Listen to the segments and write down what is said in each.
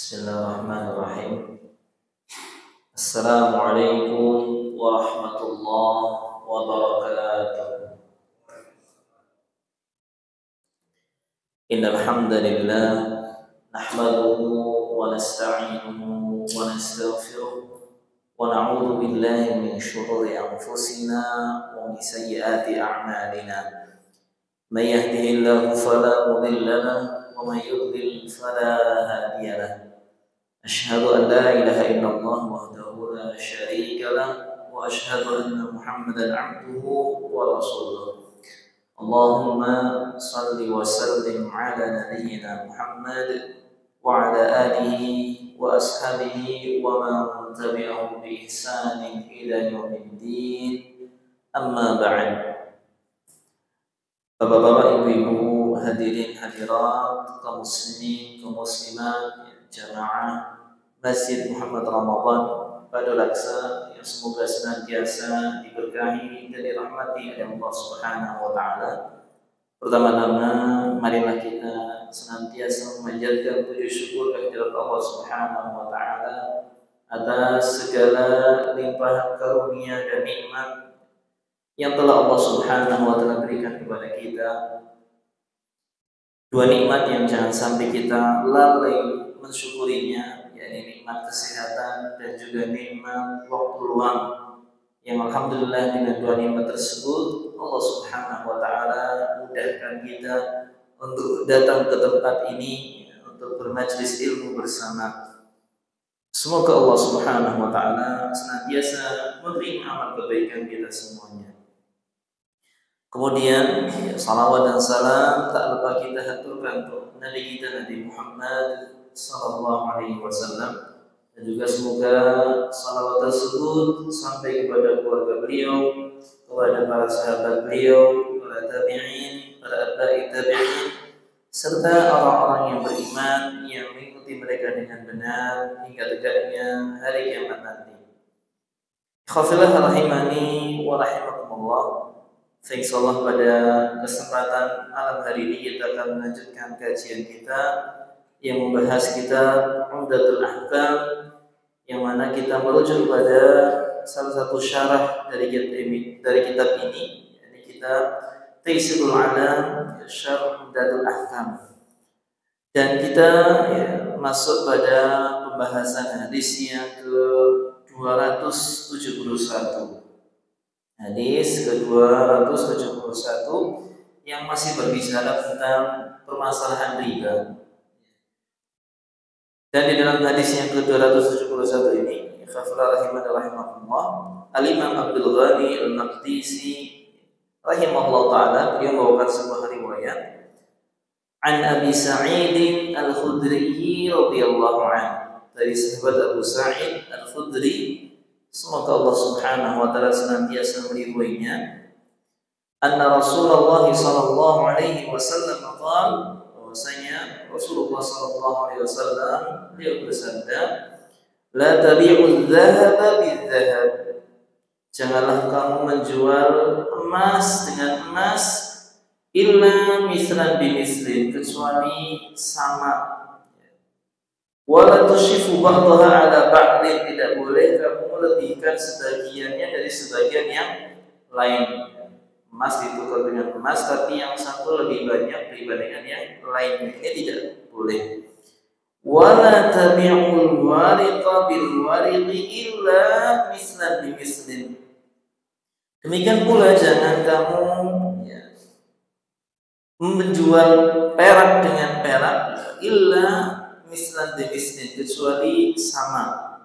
Bismillahirrahmanirrahim. Assalamualaikum warahmatullahi wabarakatuh. Innal hamdalillah nahmaduhu wa nasta'inuhu wa nastaghfiruh wa na'udzu billahi min shururi anfusina wa min sayyiati a'malina. May yahdihillahu fala mudilla lahu wa may yudlil fala hadiya lahu. Asyhadu an la ilaha illallah wahdahu la syarika lah wa asyhadu anna Muhammadan abduhu wa rasuluh. Allahumma salli wa sallim ala nabiyyina Muhammad wa ala alihi wa ashabihi wa man tabi'ahum bi ihsanin ila yaumiddin. Amma ba'd. Bapak-bapak, ibu-ibu, hadirin hadirat, kaum muslimin, kaum muslimat, jamaah Masjid Muhammad Ramadan pada Laksa yang semoga senantiasa diberkahi dan dirahmati oleh Allah Subhanahu wa taala. Pertama-tama marilah kita senantiasa memanjatkan puji syukur kehadirat Allah Subhanahu wa taala atas segala limpahan karunia dan nikmat yang telah Allah Subhanahu wa taala berikan kepada kita. Dua nikmat yang jangan sampai kita lalai mensyukurinya, yakni nikmat kesehatan dan juga nikmat waktu luang, yang alhamdulillah dengan dua nikmat tersebut Allah Subhanahu wa taala mudahkan kita untuk datang ke tempat ini untuk bermajlis ilmu bersama. Semoga Allah Subhanahu wa taala senantiasa menerima amal kebaikan kita semuanya. Kemudian salawat dan salam tak lupa kita haturkan untuk Nabi kita Nabi Muhammad sallallahu alaihi wasallam, dan juga semoga salawat tersebut sampai kepada keluarga beliau, kepada para sahabat beliau, para tabi'in, para atba'i tabi'in, serta orang-orang yang beriman yang mengikuti mereka dengan benar hingga tegaknya hari kiamat nanti. Khafillah rahimani wa rahimakumullah. Insyaallah pada kesempatan malam hari ini kita akan melanjutkan kajian kita yang membahas kitab Umdatul Ahkam, yang mana kita merujuk pada salah satu syarah dari kitab ini, yakni kitab Taysirul Alam Syarh Umdatul Ahkam. Dan kita masuk pada pembahasan hadis yang ke-271. Hadis ke-271 yang masih berbicara tentang permasalahan riba. Dan di dalam hadis yang ke-271 ini, rahimahullah, Al-Imam Abdul Ghani Al-Maqdisi rahimahullah ta'ala, beliau membawakan sebuah riwayat an Abi Sa'id Al-Khudri radhiyallahu anhu, dari sahabat Abu Sa'id Al-Khudri, semoga Allah Subhanahu wa taala senantiasa meridhoinya, anna Rasulullah sallallahu alaihi wasallam qala, bahwasanya Rasulullah sallallahu alaihi wasallam beliau bersabda, la tabi'u dzahaba bidzahab, janganlah kamu menjual emas dengan emas, illa mislan bimislin, kecuali sama. Wala tushifu ba'daha ala ba'din, tidak boleh kamu melebihkan sebagiannya dari sebagian yang lain. Emas ditukar dengan emas, tapi yang satu lebih banyak dibandingkan yang lainnya, ini tidak boleh. Wala tabi'ul wariqa bil wariqi illa mislan bimislin, demikian pula jangan kamu menjual perak dengan perak, illa mislan bimisnin, kecuali sama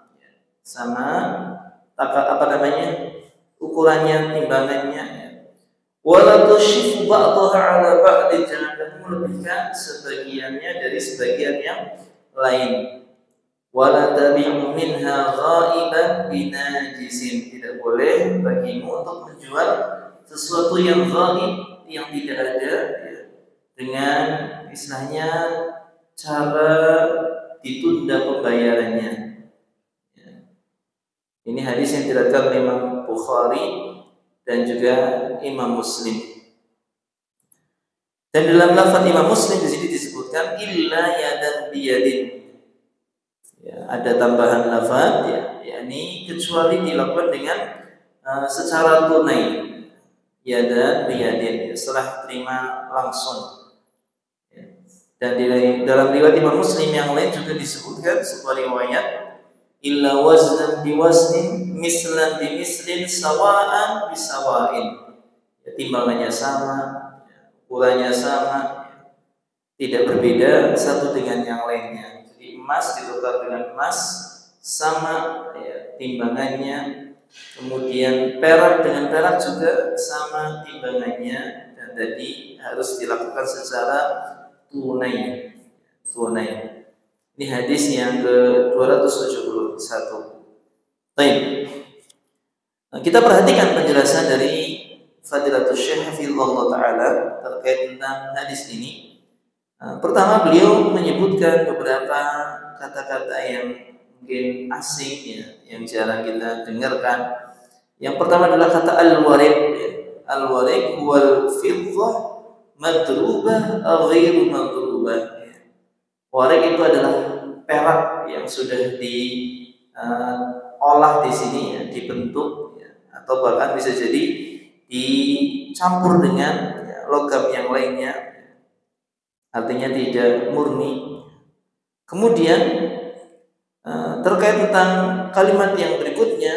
ukurannya, timbangannya. Wala tushifu ba'daha ala ba'din, jangan kamu melebihkan sebagiannya dari sebagian yang lain. Wala tabi'u minha ghaiban binajisin, tidak boleh bagimu untuk menjual sesuatu yang ghaib, yang tidak ada, dengan istilahnya cara ditunda pembayarannya. Ini hadis yang diriwayatkan oleh Imam Bukhari dan juga Imam Muslim. Dan dalam lafaz Imam Muslim di sini disebutkan illa yadan biyadin, ada tambahan lafaz ya, yakni kecuali dilakukan dengan secara tunai, yadan biyadin, setelah terima langsung. Dan dalam riwayat Imam Muslim yang lain juga disebutkan sebuah riwayat, illa waznan biwaznin mislan bimislin sawa'an bisawa'in, ya, timbangannya sama, ukurannya sama, tidak berbeda satu dengan yang lainnya. Jadi emas ditukar dengan emas sama, ya, timbangannya. Kemudian perak dengan perak juga sama timbangannya, dan tadi harus dilakukan secara tunai. Ini hadis yang ke-271. Baik. Kita perhatikan penjelasan dari Fadilatul Syekh Hafizahullah Ta'ala terkait tentang hadis ini. Pertama, beliau menyebutkan beberapa kata-kata yang mungkin asing, ya, yang jarang kita dengarkan. Yang pertama adalah kata al-warid. Al-warid wal fiddah madrubah ghairu madrubah. Warid itu adalah perak yang sudah diolah di sini, ya, dibentuk, ya, atau bahkan bisa jadi dicampur dengan, ya, logam yang lainnya, artinya tidak murni. Kemudian terkait tentang kalimat yang berikutnya,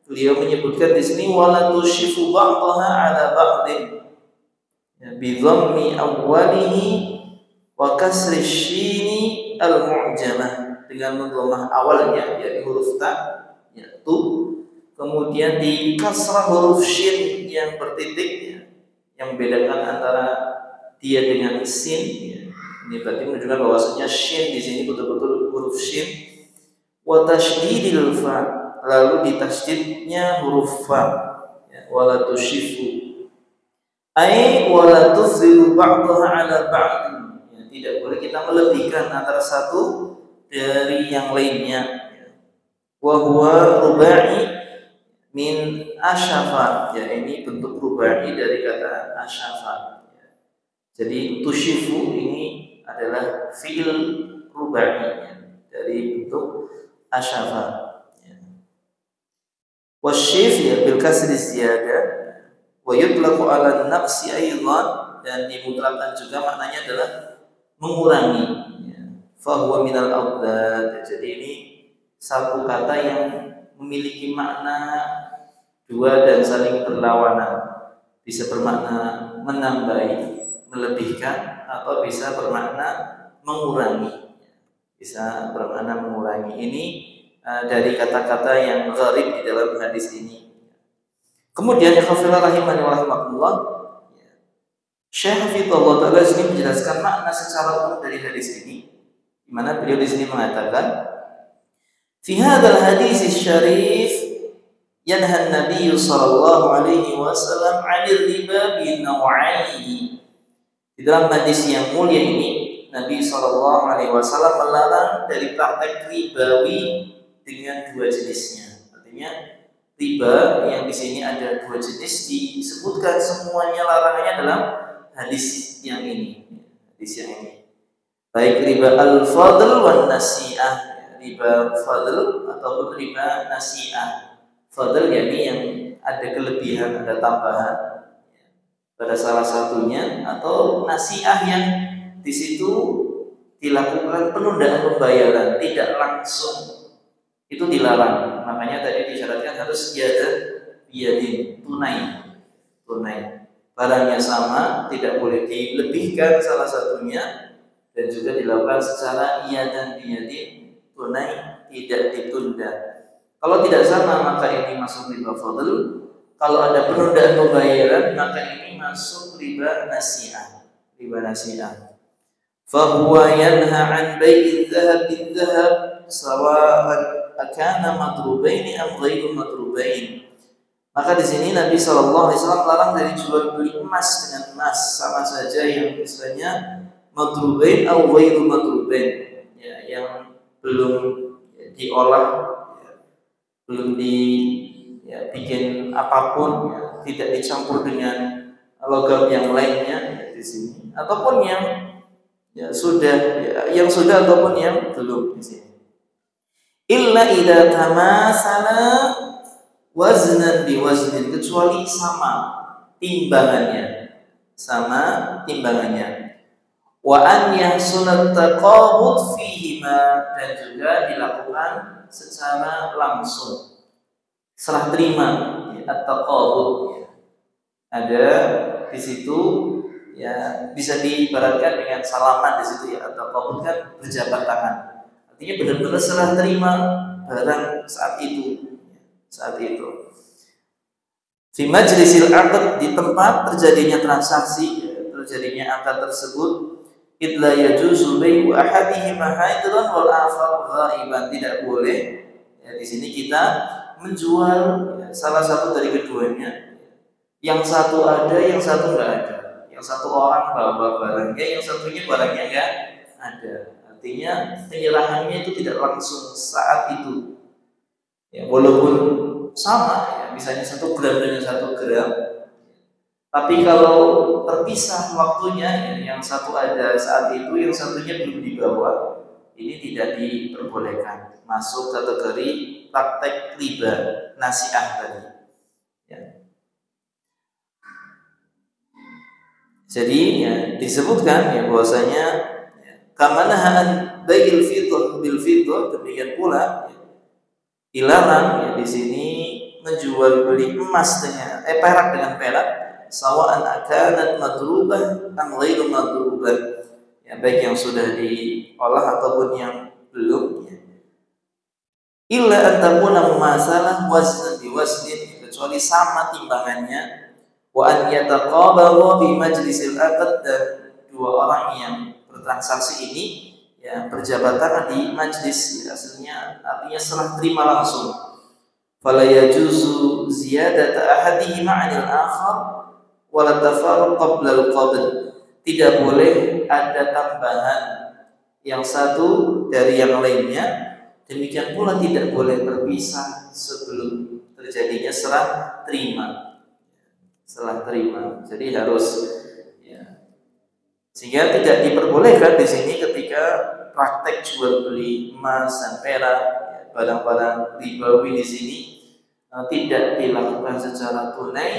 beliau menyebutkan di sini wala tushifu ba'daha ala ba'din, bi dhammi awwalihi wa kasri syini al-mu'jamah, dengan mendhammah awalnya yaitu huruf ta, yaitu, kemudian di kasrah huruf shin yang bertitik, ya, yang membedakan antara dia dengan sin, ya. Ini berarti menunjukkan bahwasanya shin di sini betul-betul huruf shin. Wa tasydidil fa, lalu ditasydidnya huruf fa, ya, wala tushifu ai wala tufzilu ba'daha ala ba'd, ya, tidak boleh kita melebihkan antara satu dari yang lainnya. Wa huwa rubai min asyafa, ya, ini bentuk rubai dari kata asyafa, ya. Jadi tushifu ini adalah fi'il rubai, ya, dari bentuk asyafa, ya. Wasyif, ya, bil kasri ziyada wa yutlaqu ala naqsi aidan, dan dimutlakkan juga maknanya adalah mengurangi, ya. Fa huwa minal awdad, jadi ini satu kata yang memiliki makna dua dan saling berlawanan, bisa bermakna menambahi, melebihkan, atau bisa bermakna mengurangi, bisa bermakna mengurangi. Ini dari kata-kata yang gharib di dalam hadis ini. Kemudian khafillah rahimani wa rahimakumullah, Syekh Hafizahullah Ta'ala sini menjelaskan makna secara umum dari hadis ini, di mana beliau di sini mengatakan, fi hadzal hadis syarif yanha an-nabiy sallallahu alaihi wasallam 'anil riba bi naw'aihi. Di dalam hadis yang mulia ini, Nabi sallallahu alaihi wasallam melarang dari praktek ribawi dengan dua jenisnya. Artinya riba yang di sini ada dua jenis disebutkan, semuanya larangannya dalam hadis yang ini. Hadis yang ini. Baik riba al-fadl wan nasi'ah, riba fadl ataupun riba nasi'ah. Fadl yakni yang ada kelebihan, ada tambahan pada salah satunya, atau nasi'ah yang di situ dilakukan penundaan pembayaran tidak langsung, itu dilarang. Makanya tadi disyaratkan harus biyadin, tunai. Barangnya sama, tidak boleh dilebihkan salah satunya, dan juga dilakukan secara yadan biyadin, tunai, tidak ditunda. Kalau tidak sama, maka ini masuk riba fadl. Kalau ada penundaan pembayaran, maka ini masuk riba nasi'ah. Fahuwa yanha an bai'i dzahab bidzahab sawa'an akana madrubaini am ghairu madrubain. Maka di sini Nabi sallallahu alaihi wasallam larang dari jual beli emas dengan emas, sama saja yang misalnya madrubain atau ghairu madrubain, ya, yang belum diolah, ya, belum dibikin apapun, ya, tidak dicampur dengan logam yang lainnya, ya, di sini, ataupun yang sudah ataupun yang belum di sini. illa idza tamasala waznan biwaznin, kecuali sama timbangannya, wa an yahsulat taqabud fihima, dan juga dilakukan secara langsung, serah terima, at-taqabud. Ada di situ ya, bisa diibaratkan dengan salaman di situ ya, at-taqabud kan berjabat tangan. Artinya benar-benar serah terima barang saat itu. Fi majlisil aqd, di tempat terjadinya transaksi, terjadinya akad tersebut, idla yajuzu bai'u ahadihima hadiran wal akhar ghaiban, tidak boleh ya, di sini kita menjual ya, salah satu dari keduanya, yang satu ada, yang satu enggak ada, yang satu orang bawa barangnya, yang satunya barangnya enggak ada. Artinya penyerahannya itu tidak langsung saat itu ya, walaupun sama ya, misalnya 1 gram dengan 1 gram, tapi kalau terpisah waktunya ya, yang satu ada saat itu, yang satunya belum dibawa, ini tidak diperbolehkan, masuk kategori praktek riba nasiah tadi ya. Jadi ya, disebutkan ya bahwasanya ya, kamanahan bai'il fiddah bil fiddah, demikian pula ya, dilarang ya di sini menjual beli emas dengan perak dengan perak, sawa'an akanat madrubah am ghairu madrubah, ya, baik yang sudah diolah ataupun yang belum ya. Illa an takuna mumasalah waznan bi waznin, kecuali sama timbangannya, wa an yataqabalu bi majlisil aqd, dan dua orang yang bertransaksi ini ya berjabatan di majlis ya, aslinya artinya serah terima langsung. Fala yajuzu ziyadata ahadihima 'anil akhar wala tafaruq qabla al-qabd, tidak boleh ada tambahan yang satu dari yang lainnya, demikian pula tidak boleh berpisah sebelum terjadinya serah terima. Jadi harus ya, sehingga tidak diperbolehkan di sini ketika praktek jual beli emas dan perak ya, barang-barang ribawi di sini tidak dilakukan secara tunai,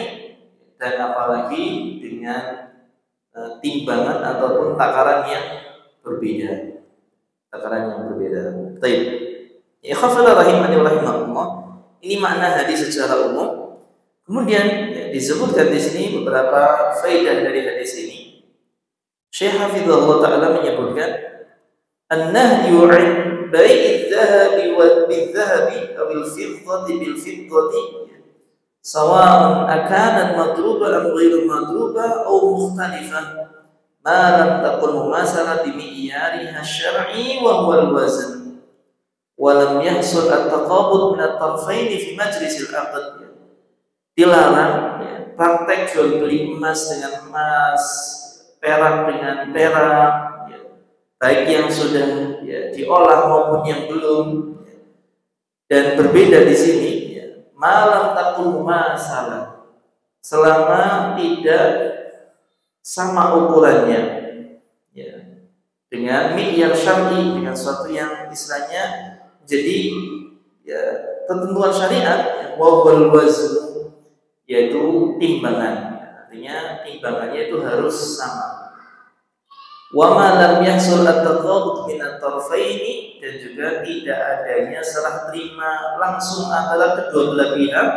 dan apalagi dengan timbangan ataupun takaran yang berbeda. Baik. Ya khafala rahimani wa rahimakumullah. Ini makna hadis secara umum. Kemudian ya, disebutkan di sini beberapa faedah dari hadis ini. Syekh Hafizahullah Ta'ala menyebutkan an-nahyu 'an bai'idz dhahabi bil-dhahabi aw al-fiddati bil-fiddati sawa'un akanat madrubah am ghairu madrubah aw mukhtalifah ma lam takun mumasalah bi mi'yariha syar'i wa huwa al-wazn wa lam yahsul at-taqabud min at-tarfayn fi majlisil aqd. Dilarang ya, praktek jual beli emas dengan emas, perak dengan perak ya, baik yang sudah ya, diolah maupun yang belum ya. Dan berbeda di sini ya, malam takun masalah, selama tidak sama ukurannya ya, dengan mi'yar syar'i, dengan suatu yang istilahnya jadi ya, ketentuan syariat ya, wa wal wazn, yaitu timbangan, artinya timbangannya itu harus sama. Wa ma lam yahsul at-taqabud min at-tarfaini, dan juga tidak adanya serah terima langsung antara kedua belah pihak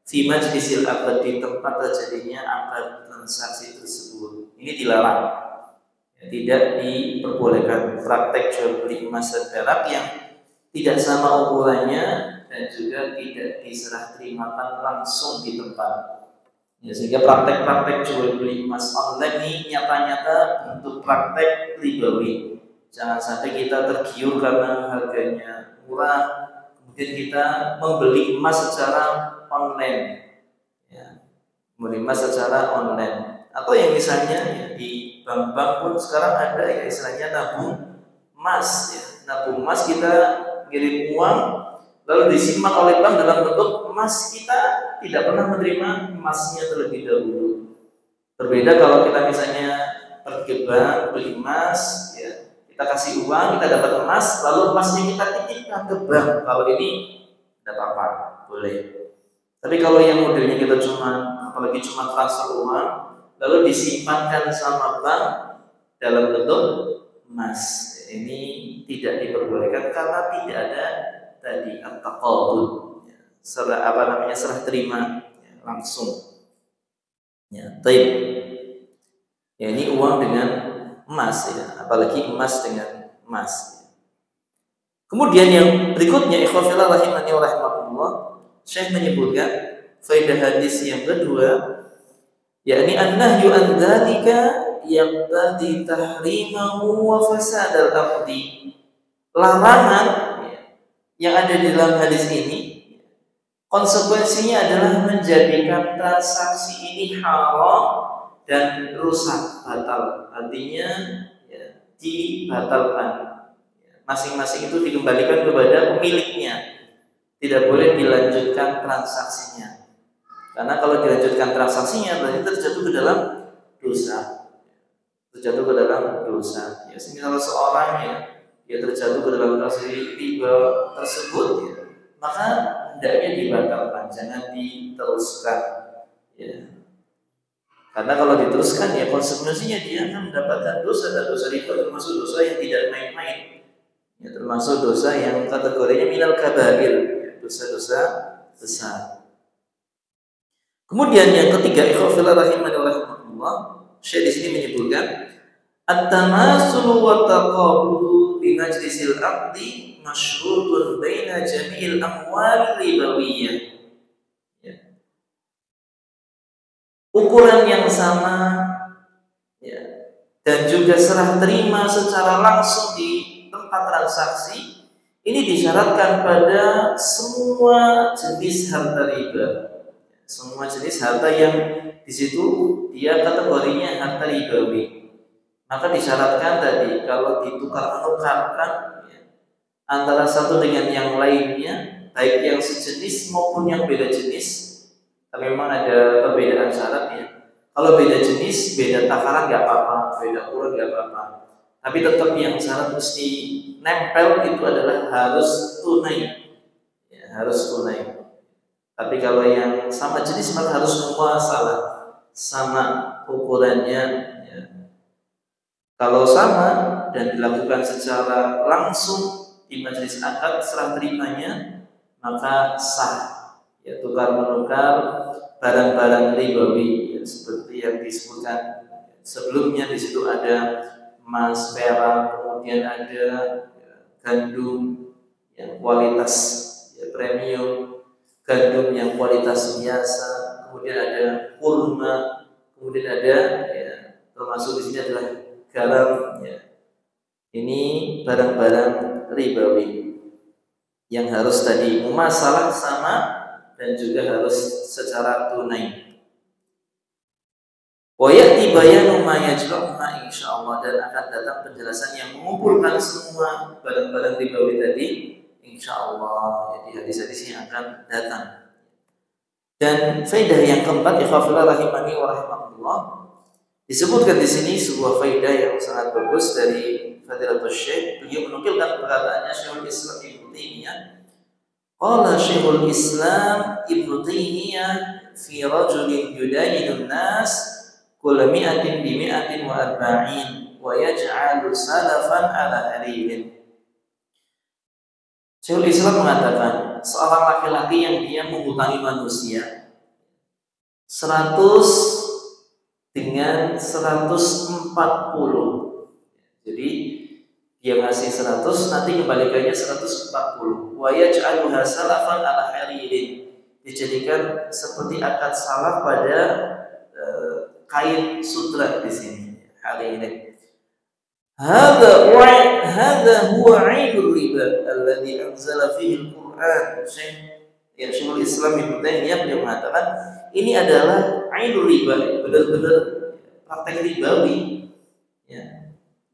fi majlisil aqd, di tempat terjadinya akad transaksi tersebut. Ini dilarang. Ya, tidak diperbolehkan praktek jual beli emas dan perak yang tidak sama ukurannya dan juga tidak diserah terimakan langsung di tempat. Ya, sehingga praktek-praktek jual beli emas online ini nyata-nyata bentuk praktek ribawi. Jangan sampai kita tergiur karena harganya murah, kemudian kita membeli emas secara online. Ya, membeli emas secara online. Atau yang misalnya ya, di bank-bank pun sekarang ada ya istilahnya nabung emas. Ya. Nabung emas, kita kirim uang lalu disimpan oleh bank dalam bentuk emas, kita tidak pernah menerima emasnya terlebih dahulu. Berbeda kalau kita misalnya pergi ke bank beli emas, ya, kita Kita kasih uang, kita dapat emas, lalu emasnya kita titipkan ke bank. Kalau ini tidak apa-apa, boleh. Tapi kalau yang modelnya kita apalagi cuma transfer uang, lalu disimpankan sama bank dalam bentuk emas, ini tidak diperbolehkan karena tidak ada tadi at-taqabud, serah terima langsung. Ya, taib. Ya, ini uang dengan emas ya, apalagi emas dengan emas. Kemudian yang berikutnya, ikhwan fillah rahimani wa rahimakumullah, Syekh menyebutkan faedah hadis yang kedua, yakni an-nahyu an dzalika yaqtadi tahrimahu wa fasad al-aqdi. Larangan yang ada di dalam hadis ini konsekuensinya adalah menjadikan transaksi ini haram dan rusak, batal. Artinya ya, dibatalkan. Masing-masing itu dikembalikan kepada pemiliknya. Tidak boleh dilanjutkan transaksinya. Karena kalau dilanjutkan transaksinya berarti terjatuh ke dalam dosa. Terjatuh ke dalam dosa. Ya, sehingga kalau seorang ya terjatuh ke dalam transaksi riba tersebut ya, maka hendaknya dibatalkan, jangan diteruskan. Ya. Karena kalau diteruskan ya konsekuensinya dia akan mendapatkan dosa, dan dosa riba termasuk dosa yang tidak main-main. Ya, termasuk dosa yang kategorinya minal kabair, ya, dosa-dosa besar. Kemudian yang ketiga, ikhwan fillah rahimani wa rahimakumullah, Syekh di sini menyebutkan at-tamasul wa taqabulu bi majlisil aqdi masyrutun baina jami'il amwal ribawiyyah. Ya. Ukuran yang sama ya, dan juga serah terima secara langsung di tempat transaksi ini disyaratkan pada semua jenis harta riba. Semua jenis harta yang di situ dia kategorinya harta ribawi. Maka disyaratkan tadi kalau ditukar-menukarkan ya, antara satu dengan yang lainnya, baik yang sejenis maupun yang beda jenis, tapi memang ada perbedaan syaratnya. Kalau beda jenis, beda takaran nggak apa-apa, beda ukuran nggak apa-apa. Tapi tetap yang syarat mesti nempel itu adalah harus tunai, ya, harus tunai. Tapi kalau yang sama jenis maka harus muamalah, sama ukurannya. Ya. Kalau sama dan dilakukan secara langsung di majelis akad serah terimanya, maka sah. Ya, tukar menukar barang-barang ribawi ya, seperti yang disebutkan sebelumnya. Di situ ada emas, perak, kemudian ada gandum yang kualitas ya, premium, gandum yang kualitas biasa, kemudian ada kurma, kemudian ada ya, termasuk di sini adalah garam ya. Ini barang-barang ribawi yang harus tadi mumasalah sama dan juga harus secara tunai. Wa ya'ti bayanu ma yajma'uha insyaallah, dan akan datang penjelasan yang mengumpulkan semua barang-barang ribawi tadi insyaallah. Jadi hadis-hadis yang akan datang. Dan faedah yang keempat, ikhwafillah rahimani wa rahimakumullah, disebutkan di sini sebuah faedah yang sangat bagus dari Fadilatul Syekh. Beliau menukilkan perkataannya Syekhul Islam Ibnu Taimiyah. Qala Syekhul Islam Ibnu Taimiyah fi rajulin yudayinun nas kulla mi'atin bi mi'atin wa arba'in wa yaj'alu salafan ala haririn. Syekhul Islam mengatakan seorang laki-laki yang dia menghutangi manusia 100 dengan 140. Jadi dia ngasih 100, nanti kembalikannya 140. Wa yaj'aluha salafan ala haririn, dijadikan seperti akad salaf pada kain sutra di sini. Haririn. Hadza huwa 'ainur riba alladhi anzala fihi al-Qur'an. Syekhul Islam Ibnu Taimiyah beliau mengatakan ini adalah 'ainur riba, benar-benar praktek ribawi ya,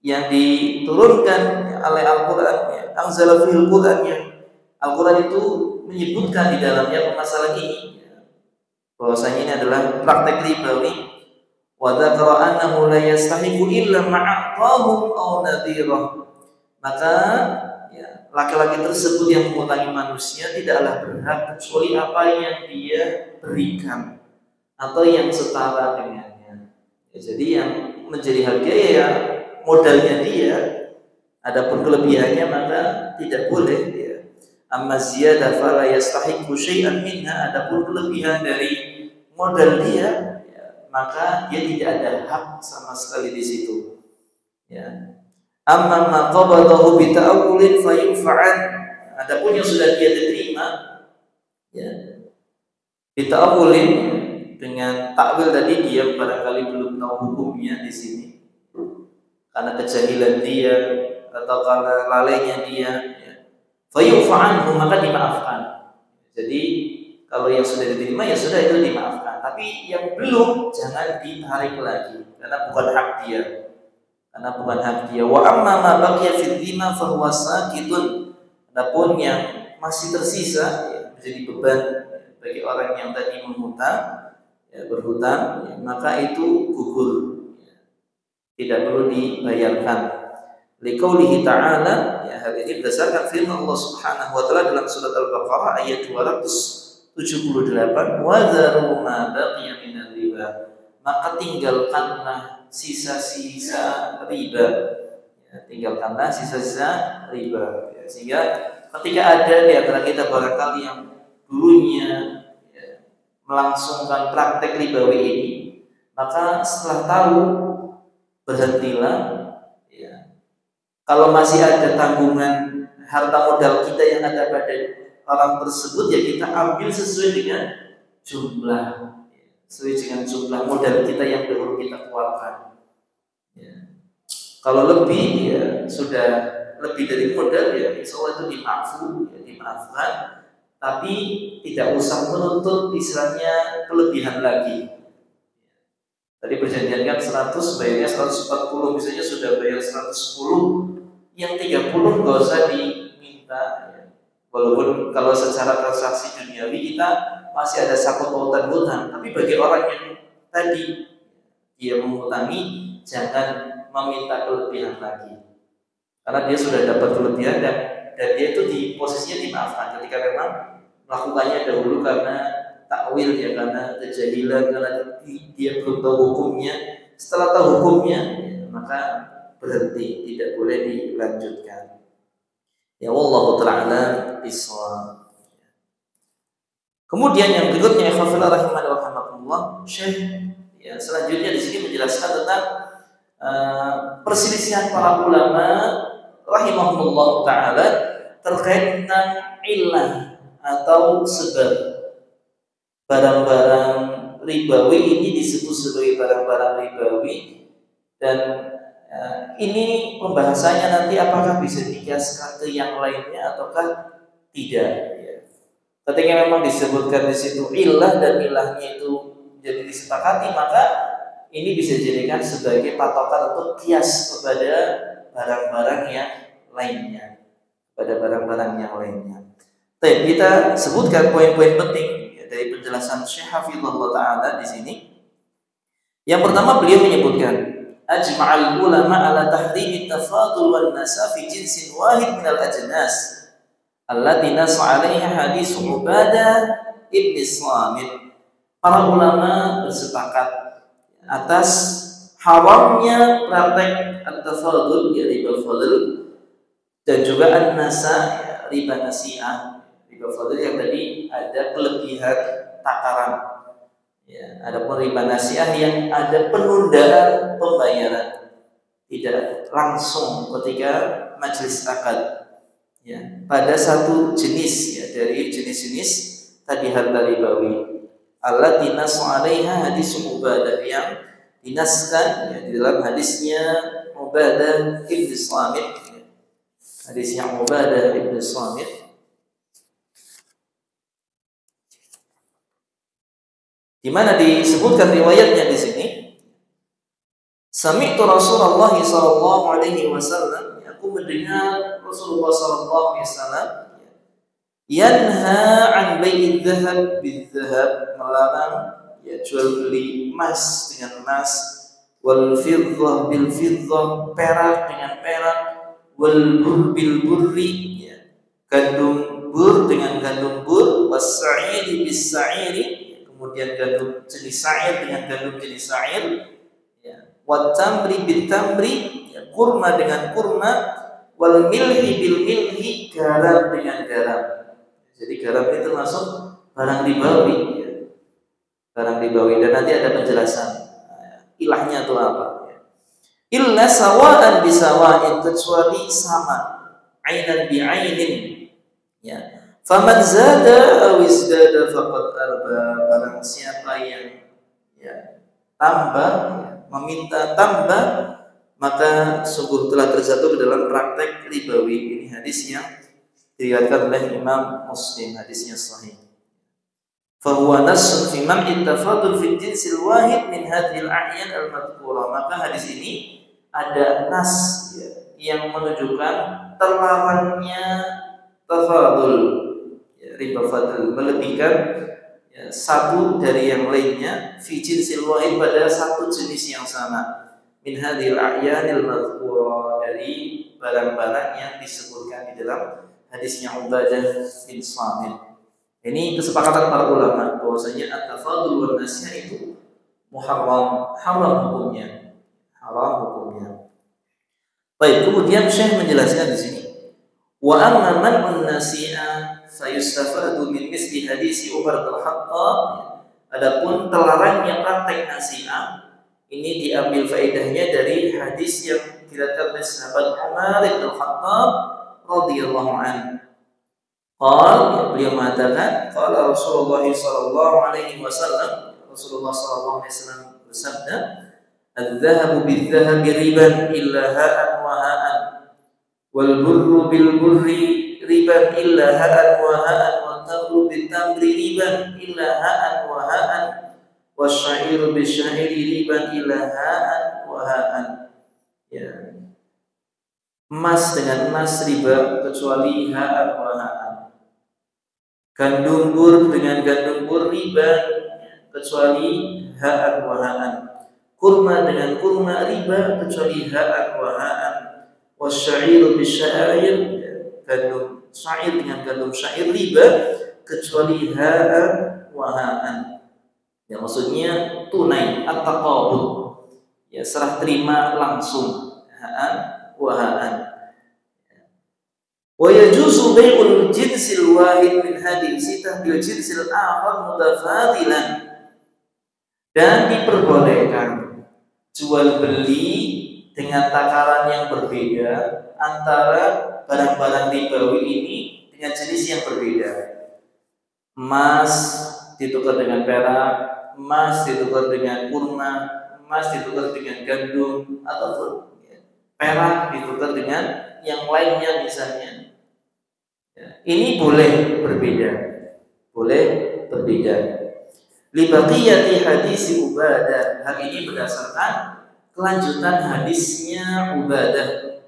yang diturunkan oleh Al-Qur'an ya. Anzala fihi al-Qur'an, yang Al-Qur'an itu menyebutkan di dalamnya permasalahan ini ya, bahwasanya ini adalah praktek ribawi. Wa dzakara annahu la yastahiqu illa ma'aqahum aw nadhirah. maka ya, laki-laki tersebut yang mengutangi manusia tidaklah berhak kecuali apa yang dia berikan atau yang setara dengannya. Ya, jadi yang menjadi harga ya modalnya dia, adapun kelebihannya maka tidak boleh ya. Amma ziyadah fala yastahiqu syai'an minha, adapun kelebihan dari modal dia ya, maka dia tidak ada hak sama sekali di situ. Ya. Amma ma qabadahu bi ta'awulin fayufa'an, adapun yang sudah dia terima ya bi ta'awulin, dengan takwil tadi dia barangkali belum tahu hukumnya di sini karena kejahilan dia atau karena lalainya dia ya. Fayufa'anhu, maka dimaafkan. Jadi kalau yang sudah diterima ya sudah, itu dimaafkan. Tapi yang belum jangan ditarik lagi karena bukan hak dia. Wa amma ma baqiya fi dhimma fa huwa sakitun. Adapun yang masih tersisa ya, menjadi beban bagi orang yang tadi berhutang ya, maka itu gugur ya, tidak perlu dibayarkan. Liqaulihi ta'ala, ya, hal ini berdasarkan firman Allah Subhanahu wa taala dalam surat Al-Baqarah ayat 278, wa dharu ma baqiya min riba, maka tinggalkanlah sisa-sisa riba ya, tinggalkanlah sisa-sisa riba ya, sehingga ketika ada di antara kita barangkali yang dulunya ya, melangsungkan praktek ribawi ini, maka setelah tahu berhentilah ya. Kalau masih ada tanggungan harta modal kita yang ada pada orang tersebut ya kita ambil sesuai dengan jumlah modal kita yang dahulu kita keluarkan ya. Kalau lebih ya sudah lebih dari modal ya insya Allah itu dimaafkan, tapi tidak usah menuntut istilahnya kelebihan lagi. Tadi perjanjian kan 100, bayarnya 140, misalnya sudah bayar 110, yang 30 nggak usah diminta ya. Walaupun kalau secara transaksi duniawi kita masih ada sangkut pautan hutang, tapi bagi orang yang tadi dia mengutangi jangan meminta kelebihan lagi, karena dia sudah dapat kelebihan dan dia itu di posisinya dimaafkan ketika memang melakukannya dahulu karena takwil ya, karena kejahilan, karena dia belum tahu hukumnya. Setelah tahu hukumnya ya, maka berhenti, tidak boleh dilanjutkan. Ya wallahu ta'ala bishawab. Kemudian yang berikutnya ikhwafillah rahimani wa rahimakumullah, Syekh ya selanjutnya di sini menjelaskan tentang perselisihan para ulama rahimahumullah taala terkait tentang illah atau sebab barang-barang ribawi ini disebut sebagai barang-barang ribawi, dan ini pembahasannya nanti apakah bisa dikiaskan ke yang lainnya ataukah tidak ya. Ketika memang disebutkan di situ illah dan ilahnya itu jadi disepakati, maka ini bisa dijadikan sebagai patokan untuk kias kepada barang-barang yang lainnya, Baik, kita sebutkan poin-poin penting ya, dari penjelasan Syekh Hafizahullah Ta'ala di sini. Yang pertama beliau menyebutkan ajma'al ulama ala tahrimi tafadul wan nasa fi jinsin wahid minal ajnas allati nasa 'alaiha hadis Ubadah ibn Samit. Para ulama bersepakat atas haramnya praktek at-tafadul ya riba fadl, dan juga an-nasa ya, riba nasi'ah, riba fadl yang tadi ada kelebihan takaran ya. Adapun riba nasi'ah yang ada penundaan pembayaran, tidak langsung ketika majelis akad ya, pada satu jenis ya dari jenis-jenis tadi harta ribawi. Allati nassa 'alaiha hadis Ubadah, yang dinaskan ya, di dalam hadisnya Ubadah ibn Samit ya. Hadisnya Ubadah ibn Samit di mana disebutkan riwayatnya di sini, Sami'tu Rasulullah sallallahu alaihi wasallam, aku mendengar Rasulullah sallallahu alaihi wasallam yanha an bai'idz dzahab bidzahab, melarang ya jual beli emas dengan emas, wal fiddah bil fiddah, perak dengan perak, wal bur bil burri, ya. Gandum bur dengan gandum bur, was sa'iri bis sa'iri, kemudian gandum jenis sa'ir dengan gandum jenis sa'ir, ya. Wat tamri bit tamri, ya. Kurma dengan kurma, wal milhi bil milhi, garam dengan garam. Jadi garam itu masuk barang ribawi, ya. Barang ribawi, dan nanti ada penjelasan ilahnya itu apa. Illa sawa'an bisawa'in, kecuali sama, ainan bi ainin, ya. Faman zada aw izdada faqad arba, barang siapa yang, ya, tambah, ya, meminta tambah, maka sungguh telah terjatuh ke dalam praktek ribawi. Ini hadis yang diriwayatkan oleh Imam Muslim, hadisnya sahih. Fahuwa nassun fi man'i tafadul fi jinsil wahid min hadhil a'yan al-madhkura. Maka hadis ini ada nas, ya, yang menunjukkan terlarangnya tafadul, ya, riba fadl, melebihkan, ya, satu dari yang lainnya, fi jinsil wahid, pada satu jenis yang sama, min hadhil a'yan al-madhkura, dari barang-barang yang disebutkan di dalam hadisnya Ubadah bin Samit. Ini kesepakatan para ulama bahwasanya at-tafadul wan nasya itu muharram, haram hukumnya. Haram hukumnya. Baik, kemudian Syekh menjelaskan di sini. Wa amma man'un nasi'a fayustafadu min misli hadis Umar bin Khattab. Adapun terlarangnya praktek nasi'ah, ini diambil faedahnya dari hadis yang diriwayatkan oleh sahabat Umar bin Khattab radhiyallahu anhu. Beliau mengatakan, qala Rasulullah sallallahu alaihi wasallam, Rasulullah sallallahu alaihi wasallam bersabda, "Adz-dzahabu bidz-dzahabi riban illa ha'an wa ha'an, wal burru bil burri riban illa ha'an wa ha'an, wat tamru bit tamri riban illa ha'an wa ha'an, wasya'iru bisya'iri riban illa ha'an wa ha'an." Ya. Emas dengan emas riba kecuali ha'an wa ha'an. Gandum bur dengan gandum bur riba kecuali ha'an wa ha'an. Kurma dengan kurma riba kecuali ha'an wa ha'an. Wasya'iru bisya'ir, gandum syair dengan gandum syair riba kecuali ha'an wa ha'an. Ya, maksudnya tunai, at-taqabud, ya, serah terima langsung, ha'an wa ha'an. Wa yajuzu bai'ul jinsil wahid min hadhihi sitah bil jinsil akhar mutafadilan, dan diperbolehkan jual beli dengan takaran yang berbeda antara barang-barang ribawi ini dengan jenis yang berbeda. Emas ditukar dengan perak, emas ditukar dengan kurma, emas ditukar dengan gandum, ataupun perak ditukar dengan yang lainnya misalnya. Ya, ini boleh berbeda, boleh berbeda. Libaqiyati hadis Ubadah, hal ini berdasarkan kelanjutan hadisnya Ubadah,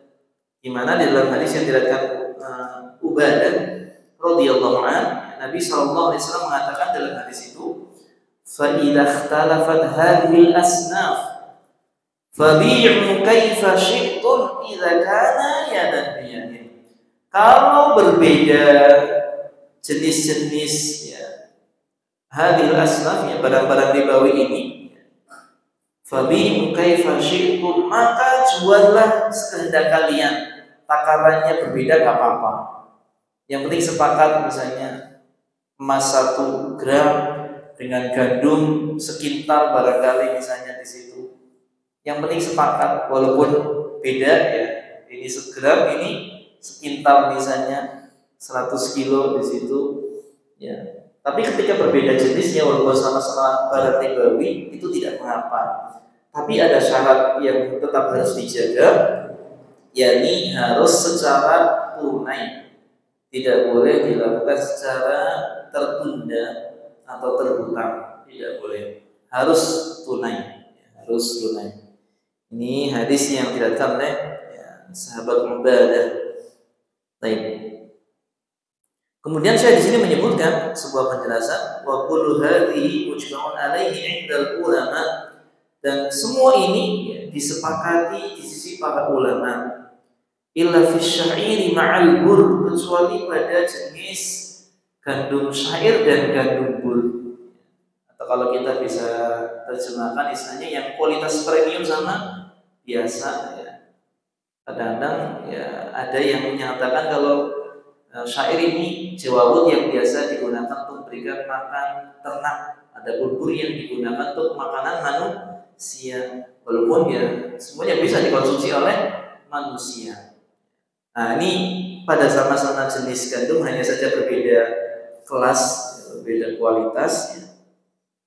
di mana di dalam hadis yang diriwayatkan Ubadah radhiyallahu anhu, Nabi sallallahu alaihi wasallam mengatakan dalam hadis itu, fa idza ikhtalafat hadhil asnaf fabi'u kaifa syi'tum idza kana yadan biyadin. Kalau berbeda jenis-jenis, ya, hadhil asnaf, ya, barang-barang ribawi ini, fabi'u kaifa syi'tum, maka juallah sekehendak kalian. Takarannya berbeda gak apa-apa. Yang penting sepakat, misalnya emas 1 gram dengan gandum sekintal barangkali misalnya di situ. Yang penting sepakat, walaupun beda, ya, ini 1 gram, ini sekintal misalnya 100 kilo di situ, ya. Tapi ketika berbeda jenisnya, walaupun sama-sama barang ribawi, itu tidak mengapa. Tapi ada syarat yang tetap harus dijaga, yakni harus secara tunai, tidak boleh dilakukan secara tertunda atau terhutang, tidak boleh, harus tunai, harus tunai. Ini hadis yang diriwayatkan oleh, ya, sahabat Ubadah. Baik. Kemudian saya di sini menyebutkan sebuah penjelasan, wa kullu hadhihi mujma'un 'alaihi 'indal ulama, dan semua ini, ya, disepakati di sisi para ulama. illa fi syairi ma'al bur, kecuali pada jenis gandum syair dan gandum bur. Atau kalau kita bisa terjemahkan istilahnya yang kualitas premium sama biasa ya. Kadang-kadang ya ada yang menyatakan kalau syair ini jawabut yang biasa digunakan untuk memberikan makan ternak, ada bur yang digunakan untuk makanan manusia, walaupun ya semuanya bisa dikonsumsi oleh manusia. Nah ini pada sama-sama jenis gandum hanya saja berbeda kelas, berbeda kualitas.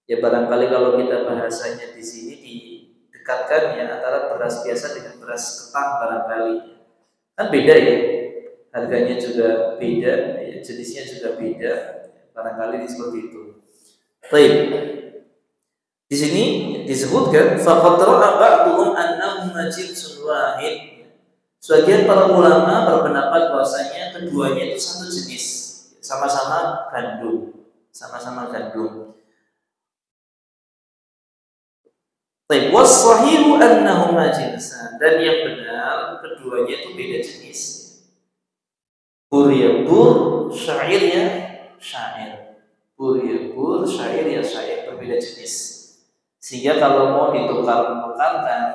Ya barangkali kalau kita bahasanya di sini didekatkan ya antara beras biasa dengan beras ketan barangkali. Kan beda ya, harganya juga beda, ya, jenisnya juga beda. Barangkali seperti itu. Baik. Di sini disebutkan faqad ra'a ba'dhum annahu jinsun wahid. Sebagian para ulama berpendapat bahwasanya keduanya itu satu jenis, sama-sama gandum, sama-sama gandum. Baik, was-sahihu annahuma jinsan, dan yang benar keduanya itu beda jenis. Bur ya bur, syair ya syair. Bur ya bur, syair ya syair, berbeda jenis. Sehingga kalau mau ditukar-tukarkan,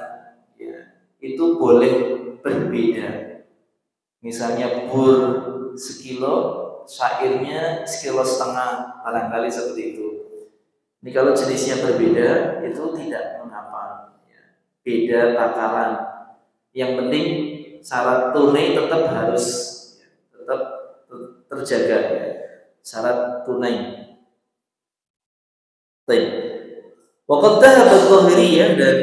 ya, itu boleh berbeda. Misalnya bur sekilo, syairnya sekilo setengah, barangkali seperti itu. Ini kalau jenisnya berbeda, itu tidak mengapa. Beda takaran. Yang penting syarat tunai tetap harus tetap terjaga. Syarat tunai. Baik. Waqad dhahaba adh-dhahiriyah, dan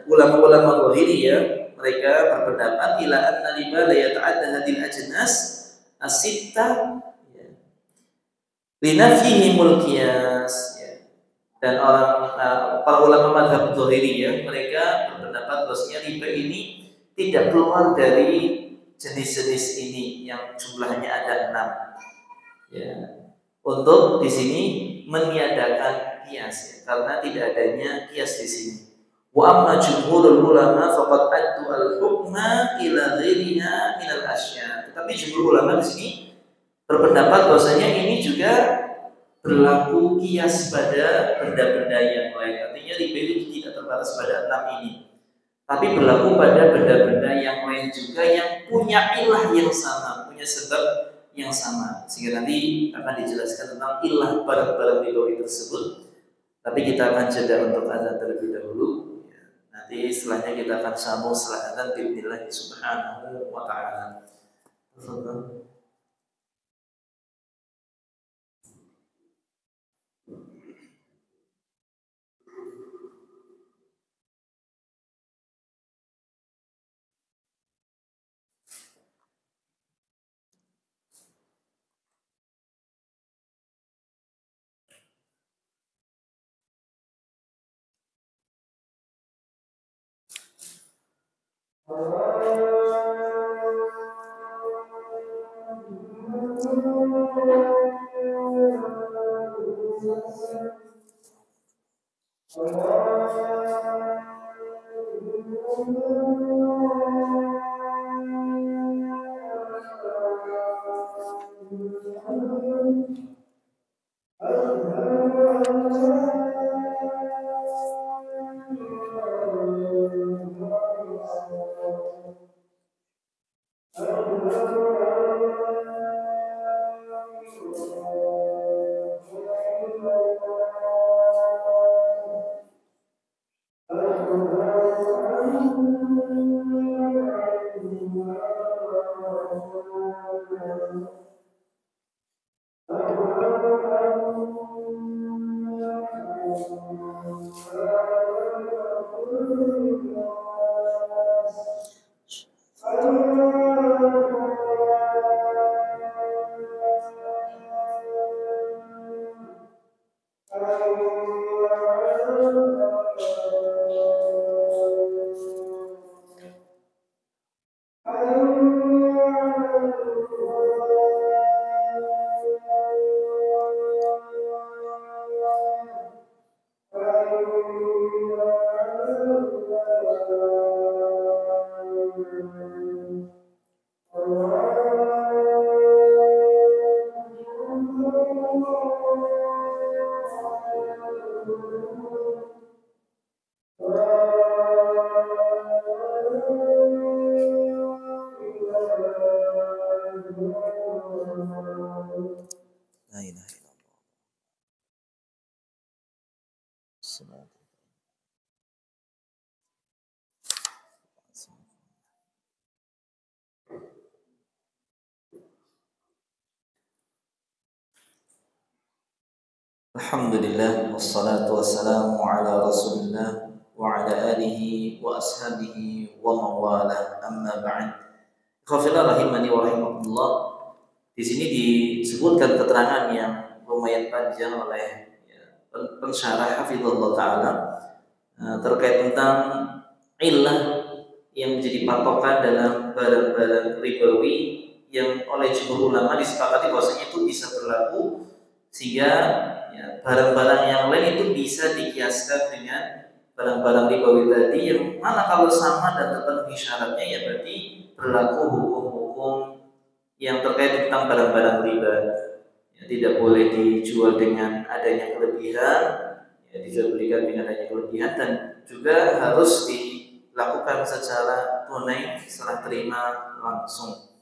ulama-ulama dhahiriyah mereka berpendapat ila anna riba la yata'adda hadil ajnas as-sittah linafihimul qiyas. Dan para ulama mazhab dhahiriyah mereka berpendapat bahwasanya riba ini tidak keluar dari jenis-jenis ini yang jumlahnya ada 6. Ya. Untuk di sini meniadakan kias, ya, karena tidak adanya kias di sini. Wa amma jumhurul ulama faqad addu al-hukma ila ghairiha min al-asya. Tetapi jumhur ulama di sini berpendapat bahwasanya ini juga berlaku kias pada benda-benda yang lain. Artinya riba itu tidak terbatas pada 6 ini, tapi berlaku pada benda-benda yang lain juga yang punya ilah yang sama, punya sebab yang sama. Sehingga nanti akan dijelaskan tentang ilah barang-barang ribawi tersebut. Tapi kita akan jeda untuk azan terlebih dahulu. Nanti setelahnya kita akan sambung setelah azan bismillah subhanahu wa ta'ala. Alhamdulillah wassalatu wassalamu ala Rasulillah wa ala alihi wa ashabihi wa mawala amma ba'd. Khafillah rahimani wa rahimakumullah. Di sini disebutkan keterangan yang lumayan panjang oleh pensyarah hafizallahu taala terkait tentang illah yang menjadi patokan dalam barang-barang ribawi yang oleh jumhur ulama disepakati bahwasanya itu bisa berlaku sehingga barang-barang yang lain itu bisa dikiaskan dengan barang-barang ribawi tadi yang mana kalau sama dan terpenuhi syaratnya ya berarti berlaku hukum-hukum yang terkait tentang barang-barang riba. Ya, tidak boleh dijual dengan adanya kelebihan, ya, dijual belikan dengan adanya kelebihan dan juga harus dilakukan secara tunai setelah terima langsung.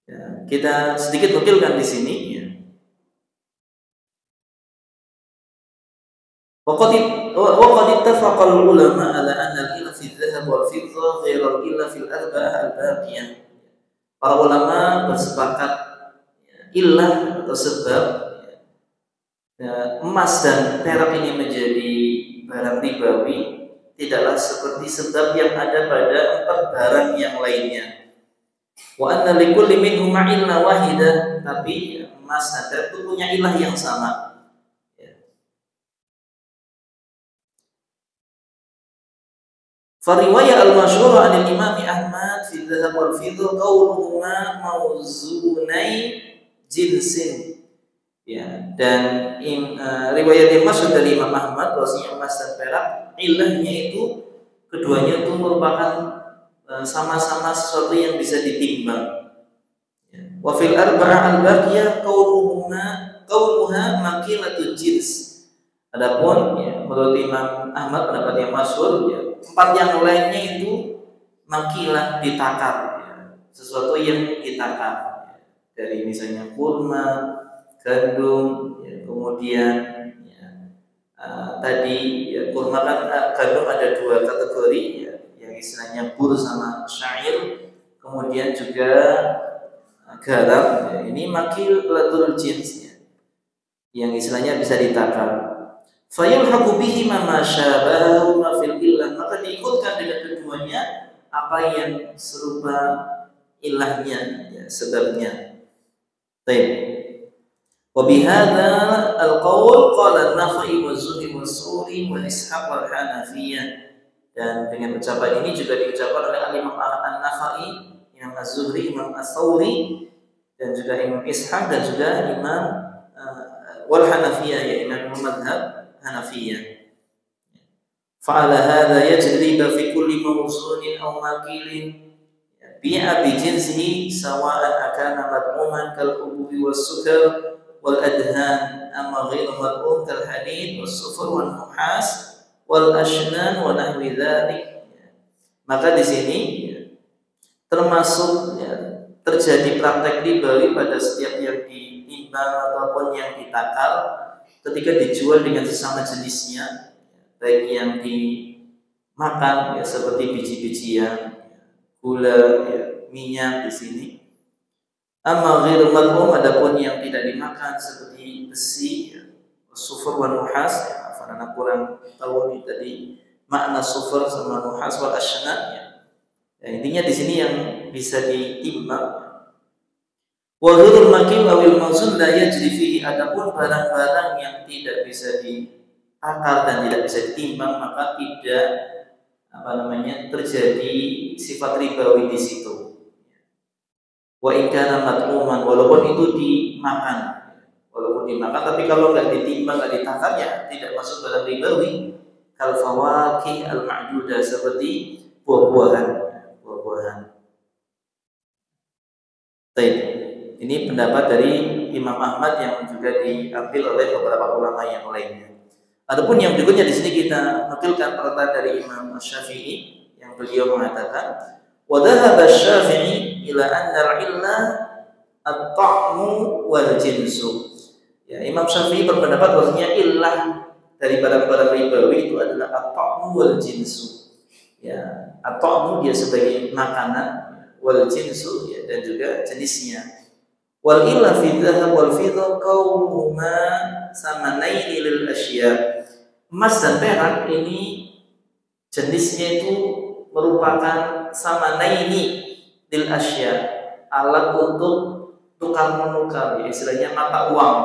Ya, kita sedikit nukilkan di sini. Ya. وقد اتفق العلماء على أن الإله في الذهب والفضة غير الإله في الأربعة الباقية. Para ulama bersepakat ilah atau sebab emas dan perak ini menjadi barang ribawi tidaklah seperti sebab yang ada pada 4 barang yang lainnya. Wa anna likulli minhuma illah wahidah, tapi emas dan perak itu punya ilah yang sama. Fariwayah al-masyhurah 'an al-Imam Ahmad fi dzahab wal fiddah qawluhuma mawzunai jinsin. Ya, dan riwayat yang masyhur dari Imam Ahmad bahwasanya emas dan perak ilahnya itu keduanya itu merupakan sama-sama sesuatu yang bisa ditimbang. Ya. Wa fil arba'ah al-baqiyah qawluha makilatul jins. Adapun ya, menurut Imam Ahmad pendapat yang masyhur ya, 4 yang lainnya itu makilah ditakar, ya, sesuatu yang ditakar ya, dari misalnya kurma, gandum, ya, kemudian ya, tadi ya, kurma kan gandum ada 2 kategori ya, yang istilahnya bur sama syair, kemudian juga garam, ya, ini makilatul jins ya, yang istilahnya bisa ditakar. Fayulhaqu bihi ma syabahu ma fil illah, maka diikutkan dengan keduanya apa yang serupa ilahnya ya, sebabnya. Baik. Wa bihadza al-qaul qala an-Nakhai wa Zuhri wa Suri wa Ishaq wal Hanafiyah. Dan dengan ucapan ini juga diucapkan oleh Imam An-Nakhai, Imam Az-Zuhri, Imam Ats-Tsauri dan juga Imam Ishaq dan juga Imam wal Hanafiyah ya, Imam Madhab Hanafiyah. Fa'ala hadha yajri fi kulli mawzunin aw makilin bi'a bi jinsihi sawa'an akana mad'uman kal hububi was sukar wal adhan amma ghairu mad'um kal hadid was sufur wal nuhas wal ashnan wa nahwi dzalik. Maka di sini termasuk ya, terjadi praktek ribawi pada setiap yang ditimbang ataupun yang ditakar ketika dijual dengan sesama jenisnya, baik yang dimakan ya, seperti biji-bijian, gula, ya, minyak di sini. Amma ghairu mad'um, adapun yang tidak dimakan seperti besi, ya, sufur wa nuhas, ya, karena kurang tahu nih tadi makna sufur sama nuhas wal ashnan ya. Ya, intinya di sini yang bisa ditimbang. Wa ghurul makil awil mawzun la yajri fihi, adapun barang-barang yang tidak bisa ditakar dan tidak bisa ditimbang maka tidak terjadi sifat ribawi di situ. Wa in kana mat'uman, walaupun itu dimakan, tapi kalau nggak ditimbang, nggak ditakar ya tidak masuk dalam ribawi. Kal fawakih al ma'dudah, seperti buah-buahan. Baik. Ini pendapat dari Imam Ahmad yang juga diambil oleh beberapa ulama yang lainnya. Adapun yang berikutnya di sini kita nukilkan perkataan dari Imam Syafi'i yang beliau mengatakan, wa dhahaba Syafi'i ila anna al-illah at-ta'mu wal jinsu. Ya, Imam Syafi'i berpendapat bahwasanya illah dari barang-barang ribawi itu adalah at-ta'mu wal jinsu. Ya, at-ta'mu dia sebagai makanan, wal jinsu ya, dan juga jenisnya. Wal illa fi dzahab wal fiddah kaunuhuma samanaini lil asya. Emas dan perak ini jenisnya itu merupakan samanaini lil asya, alat untuk tukar menukar, ya, istilahnya mata uang.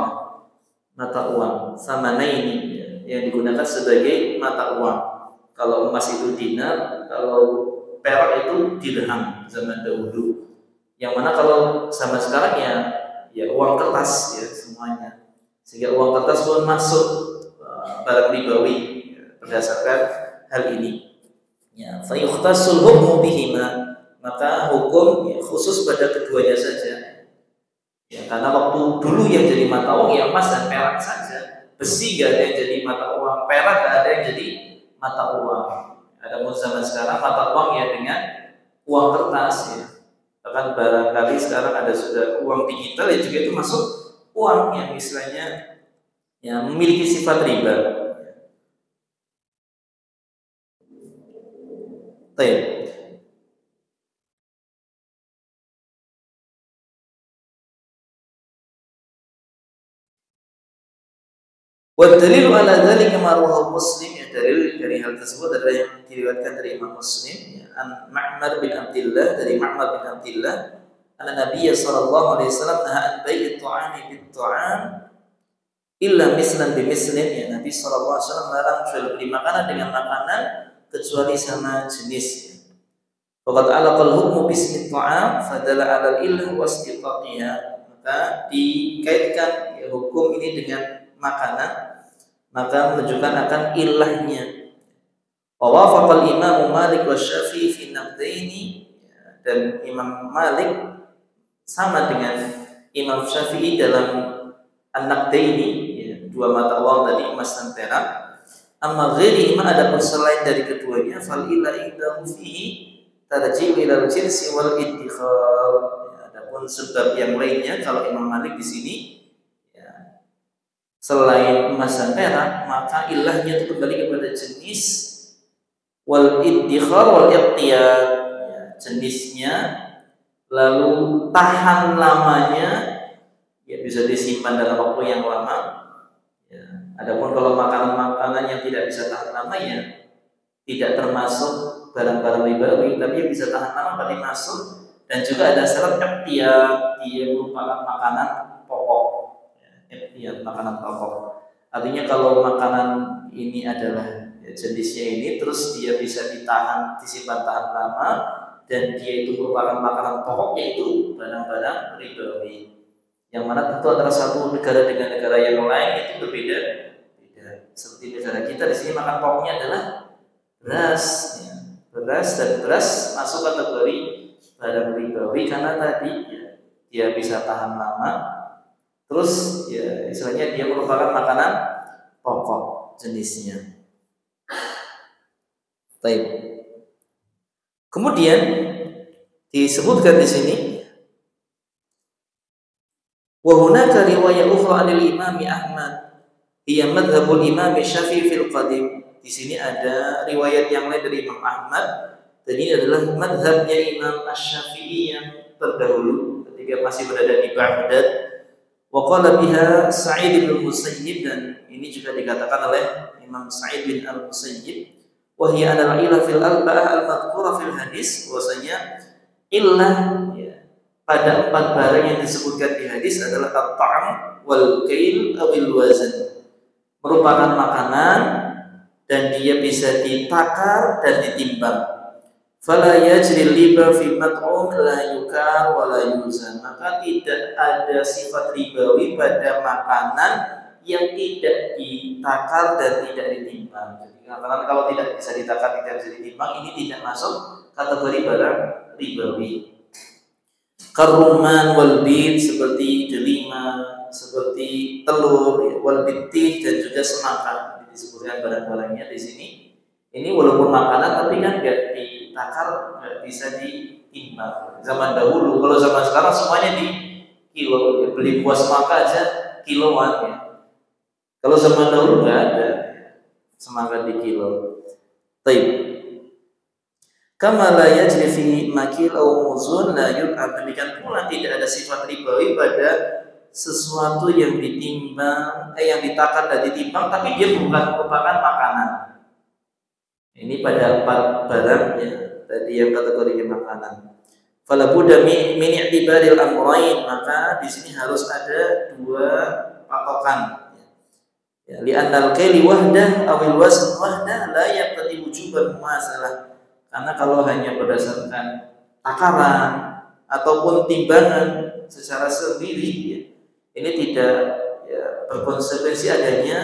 Mata uang samanaini, ya, yang digunakan sebagai mata uang. Kalau emas itu dinar, kalau perak itu dirham zaman dahulu. Yang mana kalau sama sekarang ya uang kertas ya semuanya. Sehingga uang kertas pun masuk barang ribawi ya, berdasarkan hal ini. Ya, fa yukhtassul hukmu bihima, maka hukum ya, khusus pada keduanya saja. Ya, karena waktu dulu yang jadi mata uang ya emas dan perak saja. Besi gak ada yang jadi mata uang, perak gak ada yang jadi mata uang. Ada zaman sekarang mata uang ya dengan uang kertas ya. Bahkan barangkali sekarang ada sudah uang digital ya juga itu masuk uang yang istilahnya yang memiliki sifat riba. Baik. Wa dalilu ala dzalika ma rawahu Muslim, ya dalil dari hal tersebut adalah yang diriwayatkan dari Imam Muslim ya, an Ma'mar bin Abdullah, dari Ma'mar bin Abdullah, anna Nabiy sallallahu alaihi wasallam naha an bai'i ta'ami bit ta'am illa mislan bi mislin, ya Nabi sallallahu alaihi wasallam melarang jual beli makanan dengan makanan kecuali sama jenis ya. Faqad alaqal hukmu bismi ta'am fadala 'ala al-illah wa istiqaqiha, maka dikaitkan ya, hukum ini dengan makanan maka menunjukkan akan ilahnya. Wa wafaqal Imam Malik wa Syafi'i fi naqdaini, dan Imam Malik sama dengan Imam Syafi'i dalam an-naqdaini ya, dua mata uang tadi emas dan perak. Amma ghairi ma, ada selain dari keduanya, fal ila indahu fihi tarji'u ila al-jinsi wal iddikhar. Adapun sebab yang lainnya kalau Imam Malik di sini selain emas dan perak, maka ilahnya itu kembali kepada jenis wal iddikhar wal iqtiyad, ya, jenisnya, lalu tahan lamanya, ya bisa disimpan dalam waktu yang lama. Ya. Adapun kalau makanan-makanan yang tidak bisa tahan lama ya tidak termasuk barang-barang ribawi, tapi yang bisa tahan lama berarti masuk. Dan juga ada syarat iqtiyad, dia merupakan makanan pokok. Ya, makanan pokok. Artinya kalau makanan ini adalah ya, jenisnya ini, terus dia bisa ditahan, disimpan tahan lama, dan dia itu merupakan makanan pokok, yaitu barang-barang ribawi. Yang mana tentu antara satu negara dengan negara yang lain itu berbeda. Seperti negara kita di sini makan pokoknya adalah beras, ya. Beras, dan beras masuk kategori barang ribawi karena tadi ya, dia bisa tahan lama. Terus ya istilahnya dia merupakan makanan pokok jenisnya. Baik. Kemudian disebutkan di sini wa hunaka riwayat ukhra 'anil Imam Ahmad hiya madhhabul Imam Syafi'i fil qadim. Di sini ada riwayat yang lain dari Imam Ahmad, dan ini adalah madhabnya Imam Asy-Syafi'i yang terdahulu ketika masih berada di Baghdad. Wa qala biha Sa'id bin Musayyib, dan ini juga dikatakan oleh Imam Sa'id bin Al-Musayyib, wa hiya al-ilah fil arba'ah al-madhkurah fil hadis, bahwasanya illah ya, pada empat barang yang disebutkan di hadis adalah at-ta'am wal kail awil wazan, merupakan makanan dan dia bisa ditakar dan ditimbang. Fala yajri riba fi mat'um la yukar wa la yuzan, maka tidak ada sifat ribawi pada makanan yang tidak ditakar dan tidak ditimbang. Jadi makanan kalau tidak bisa ditakar, tidak bisa ditimbang, ini tidak masuk kategori barang ribawi. Karuman wal bid, seperti delima, seperti telur, wal bitih, dan juga semangka. Disebutkan barang-barangnya di sini. Ini walaupun makanan tapi kan nggak ditakar, nggak bisa ditimbang. Zaman dahulu, kalau zaman sekarang semuanya di kilo, ya, beli buah semangka aja kiloan ya. Kalau zaman dahulu nggak ada semangka di kilo. Taib. Kama la yajri fi makil aw muzun la yub'ad. Demikian pula tidak ada sifat ribawi pada sesuatu yang ditimbang, yang ditakar dan ditimbang, tapi dia bukan merupakan makanan. Ini pada 4 barang ya, tadi yang kategori makanan. Fala budda min i'tibaril amrayn, maka di sini harus ada 2 patokan. Ya, li'annal kaili wahdah awil wazn wahdah la yaqtadi wujuban mumasalah. Karena kalau hanya berdasarkan takaran ataupun timbangan secara sendiri ya, ini tidak ya, berkonsekuensi adanya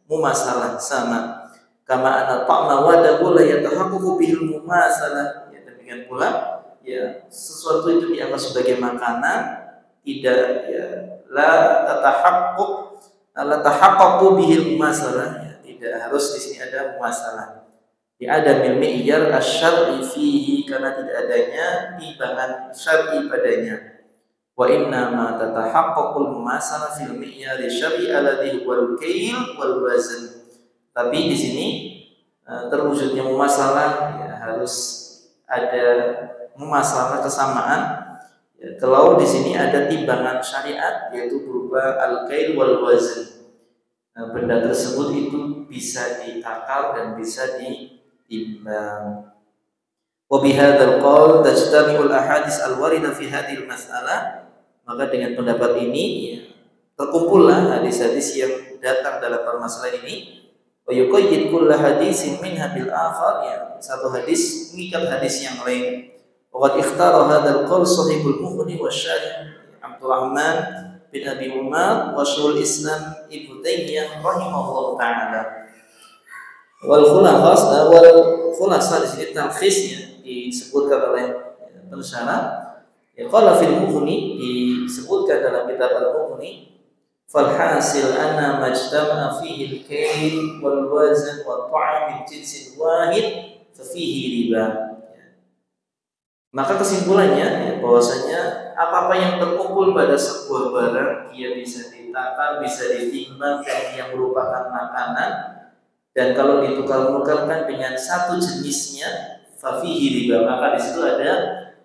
mumasalah sama. Kama anna ta'ma wadahu la yatahaqqaqu bil mumasalah. Ya, demikian pula ya sesuatu itu dianggap sebagai makanan tidak ya la tahaqqaqu bihil mumasalah ya, tidak harus di sini ada mumasalah. Ada mi'yar asy-syar'i fihi, karena tidak adanya timbangan syar'i padanya. Wa inna ma tatahaqqaqul mumasalah fil mi'yar syar'i alladhi huwal kail wal wazn. Tapi di sini terwujudnya mumasalah ya, harus ada mumasalah kesamaan. Ya, kalau di sini ada timbangan syariat yaitu berupa al-kail wal wazn. Benda tersebut itu bisa ditakar dan bisa ditimbang. Wa bihadzal qaul tajtami'ul ahadits al-warida fi hadhil mas'alah. Maka dengan pendapat ini ya, terkumpullah hadis-hadis yang datang dalam permasalahan ini. Wa yuqayyid kull hadisin minha bil akhar, ya, satu hadis mengikat hadis yang lain. Wa qad ikhtara hadzal qaul sahibul mughni wa syarih Abdurrahman bin Abi Umar wa Syaikhul Islam Ibnu Taimiyah rahimahullah taala. Wal khulasa di sini talkhisnya disebutkan oleh pensyarah. Ya, qala fil mughni, disebutkan dalam kitab al-mughni, fal hasil anna majtama'a fihi al-kail wal wazn wa ta'am min jinsin wahid fa fihi riba. Maka kesimpulannya ya, bahwasanya apa-apa yang terkumpul pada sebuah barang dia bisa ditakar, bisa ditimbang dan yang merupakan makanan, dan kalau ditukar-tukarkan dengan satu jenisnya fa fihi riba, maka di situ ada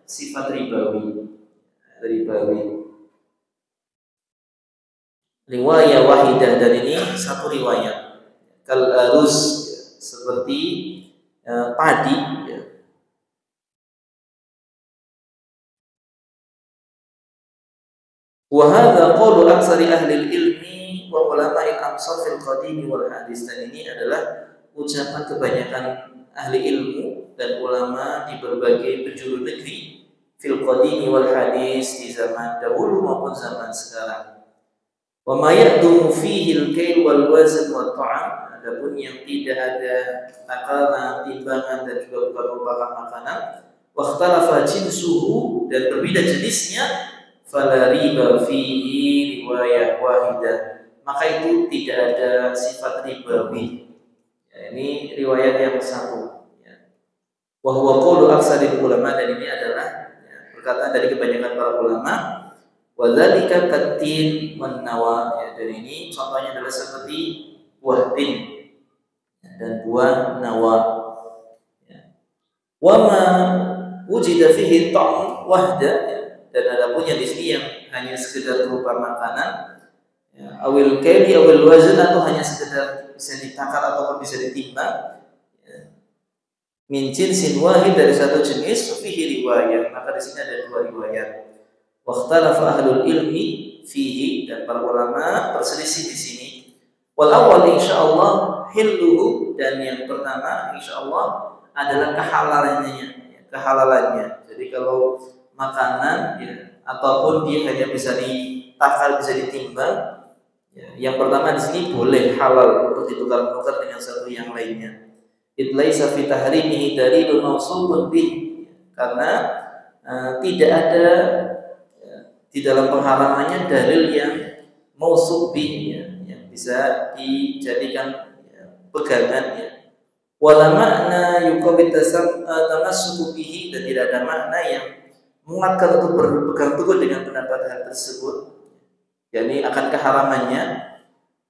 sifat ribawi. Riwayah wahidah, dan ini satu riwayat. Kal aruz, seperti padi ya. Wa hadza qaulu aktsari ahli ilmi wa ulama'il amsar fil qadim wal hadis. Dan ini adalah ucapan kebanyakan ahli ilmu dan ulama di berbagai penjuru negeri fil qadim wal hadis, di zaman dahulu maupun zaman sekarang. Wa ma ya'dumu fihi al-kail wal wazn wa ta'am, adapun yang tidak ada takaran, timbangan dan juga bukan merupakan makanan, wa ikhtalafa jinsuhu, dan berbeda jenisnya, fala riba fihi riwayah wahidah, maka itu tidak ada sifat ribawi. Ya, ini riwayat yang satu. Ya. Wa huwa qaulu aktsaril ulama, dan ini adalah ya, perkataan dari kebanyakan para ulama. Wa dzalika katin wan nawa, ya, dan ini contohnya adalah seperti buah tin ya, dan buah nawa. Ya. Wa ma wujida fihi ta'am wahda, ya, dan ada punya di sini yang hanya sekedar berupa makanan, ya, awil kaili awil wazn, atau hanya sekedar bisa ditakar ataupun bisa ditimbang, ya, min jinsin wahid, dari satu jenis, fihi riwayat, maka di sini ada dua riwayat. Wakhtalafa ahlul ilmi fihi, dan para ulama berselisih di sini. Wal awal insyaallah hilluhu, dan yang pertama insyaallah adalah kehalalannya. Jadi kalau makanan ya, ataupun dia hanya bisa ditakar, bisa ditimbang ya, yang pertama di sini boleh halal untuk ditukar-tukar dengan satu yang lainnya. Itlaisa fi tahrimihi dalilun mawsuqun bih, karena tidak ada ya, di dalam pengharamannya dalil yang mawsuq bih ya, yang bisa dijadikan ya, pegangan ya. Wala makna yuqawwi tamassuku bihi, dan tidak ada makna yang menguatkan untuk berpegang teguh dengan pendapat hal tersebut, yakni akan keharamannya.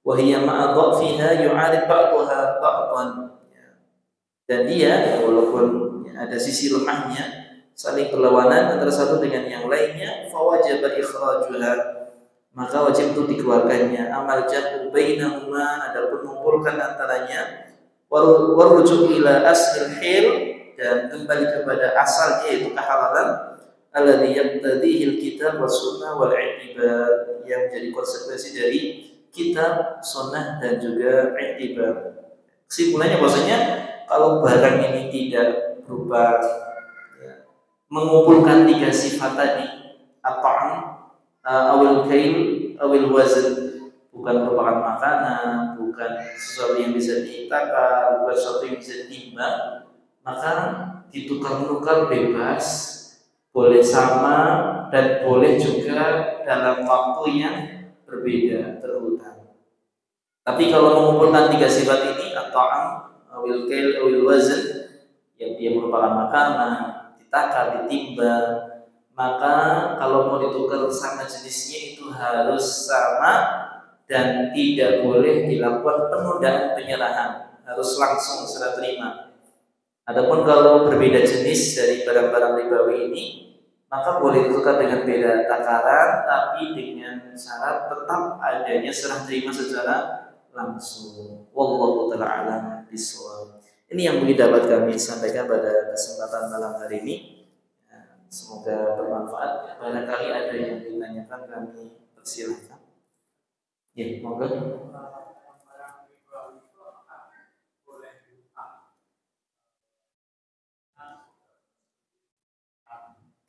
Wa hiya ma'a dha'fiha yu'arid ba'daha ba'dan, dan dia ya, walaupun ya, ada sisi lemahnya, saling berlawanan antara satu dengan yang lainnya, fawajib ikhrajuha, maka wajib untuk dikeluarkannya. Amal jam'u bainahuma, adapun mengumpulkan antaranya, warujuk ila aslil hil, dan kembali kepada asalnya yaitu kehalalan, alladhi yaqtadihi al-kitab was sunnah wal i'tibar, yang menjadi konsekuensi dari kitab, sunnah dan juga i'tibar. Kesimpulannya bahwasanya kalau barang ini tidak berupa ya, mengumpulkan tiga sifat tadi, at-ta'am, awil kail, awil wazn, bukan merupakan makanan, bukan sesuatu yang bisa ditakar, bukan sesuatu yang bisa ditimbang, maka ditukar-menukar bebas, boleh sama dan boleh juga dalam waktu yang berbeda, terhutang. Tapi kalau mengumpulkan tiga sifat ini, at-ta'am, awil kail, awil wazn, yang dia merupakan makanan, ditakar, ditimbang, maka kalau mau ditukar sama jenisnya itu harus sama dan tidak boleh dilakukan penundaan penyerahan, harus langsung serah terima. Adapun kalau berbeda jenis dari barang-barang ribawi ini, maka boleh ditukar dengan beda takaran, tapi dengan syarat tetap adanya serah terima secara langsung. Wallahu ta'ala a'lam bishawab. Ini yang mungkin dapat kami sampaikan pada kesempatan malam hari ini. Semoga bermanfaat. Barangkali ada yang ditanyakan, kami persilahkan. Ya, monggo.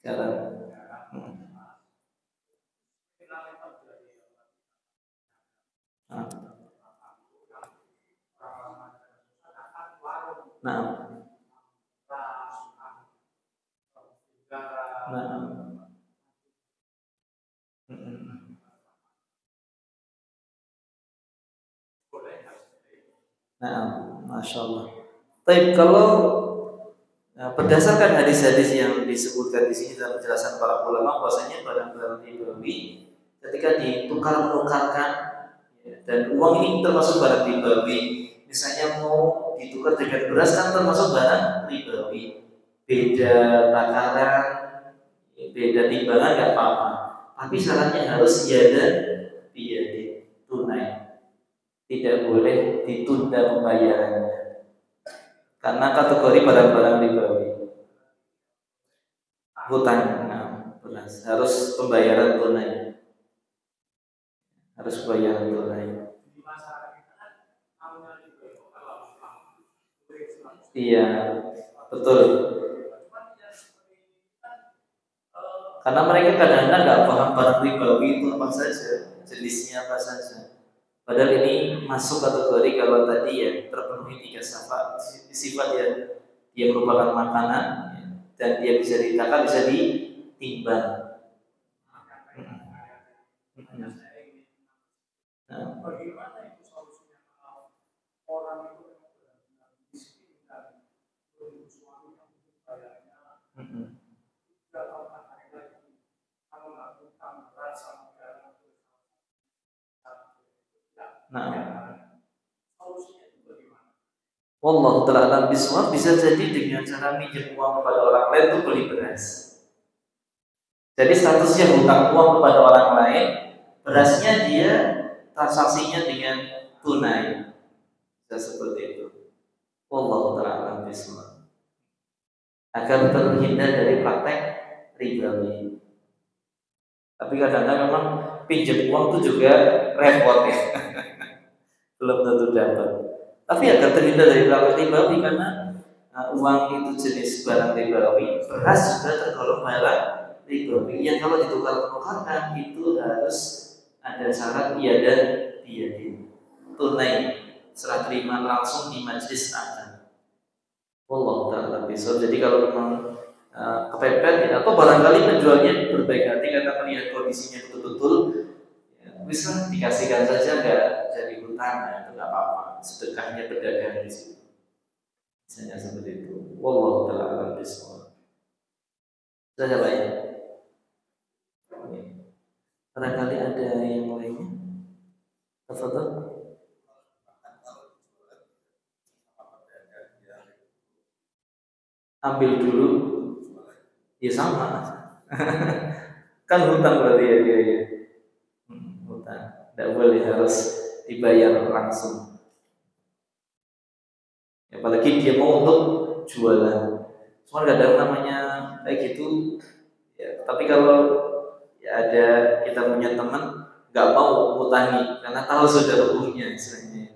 Sekarang. Nah. Nah, masya Allah. Tapi kalau berdasarkan hadis-hadis yang disebutkan di sini dalam penjelasan para ulama, bahwasanya barang-barang ribawi ketika ditukar menukarkan, dan uang ini termasuk barang ribawi. Misalnya mau ditukar dengan beras kan termasuk barang ribawi. Beda takaran, beda timbangan nggak apa-apa. Tapi syaratnya harus iada tunai. Tidak boleh ditunda pembayarannya. Karena kategori barang-barang ribawi. Hutang, beras, harus pembayaran tunai. Harus pembayaran tunai. Iya, betul. Karena mereka kadang-kadang nggak paham barang ribawi itu apa saja, jenisnya apa saja. Padahal ini masuk kategori kalau tadi ya terpenuhi tiga sifat ya, dia merupakan makanan ya, dan dia bisa ditakar, bisa ditimbang. Bagaimana itu solusinya kalau orang itu miskin dan suami yang bayarnya tidak tahu hari lagi, kalau melakukan berat sama solusinya itu bagaimana? Wallahu ta'ala bismillah, bisa jadi dengan cara minjem uang kepada orang lain untuk beli beras. Jadi statusnya hutang uang kepada orang lain, berasnya dia transaksinya dengan tunai. Bisa seperti itu. Wallahu ta'ala bismillah. Agar terhindar dari praktek ribawi. Tapi kadang-kadang memang pinjam uang itu juga repot ya. Belum tentu dapat. Tapi agar terhindar dari praktek ribawi, karena uang itu jenis barang ribawi, beras juga tergolong barang ribawi yang kalau ditukar-tukarkan itu harus ada syarat iada tunai, serah terima langsung di majelis akad. Wallahu ta'ala bishawab. Jadi kalau memang kepepet ya, atau barangkali penjualnya berbaik hati karena melihat kondisinya betul-betul ya, bisa dikasihkan saja, nggak jadi hutang ya, itu nggak apa-apa, sedekahnya pedagang di situ, misalnya seperti itu. Wallahu ta'ala bishawab. Sudah Pak ya? Barangkali ada yang lainnya. Tafadhol. ambil dulu, ya sama. Kan hutang berarti ya dia ya. Hutang. Tidak boleh harus dibayar langsung. Apalagi dia mau untuk jualan. Cuma kadang namanya kayak gitu. Ya, tapi kalau ya ada kita punya teman nggak mau ngutangi karena tahu sudah ruginya istilahnya.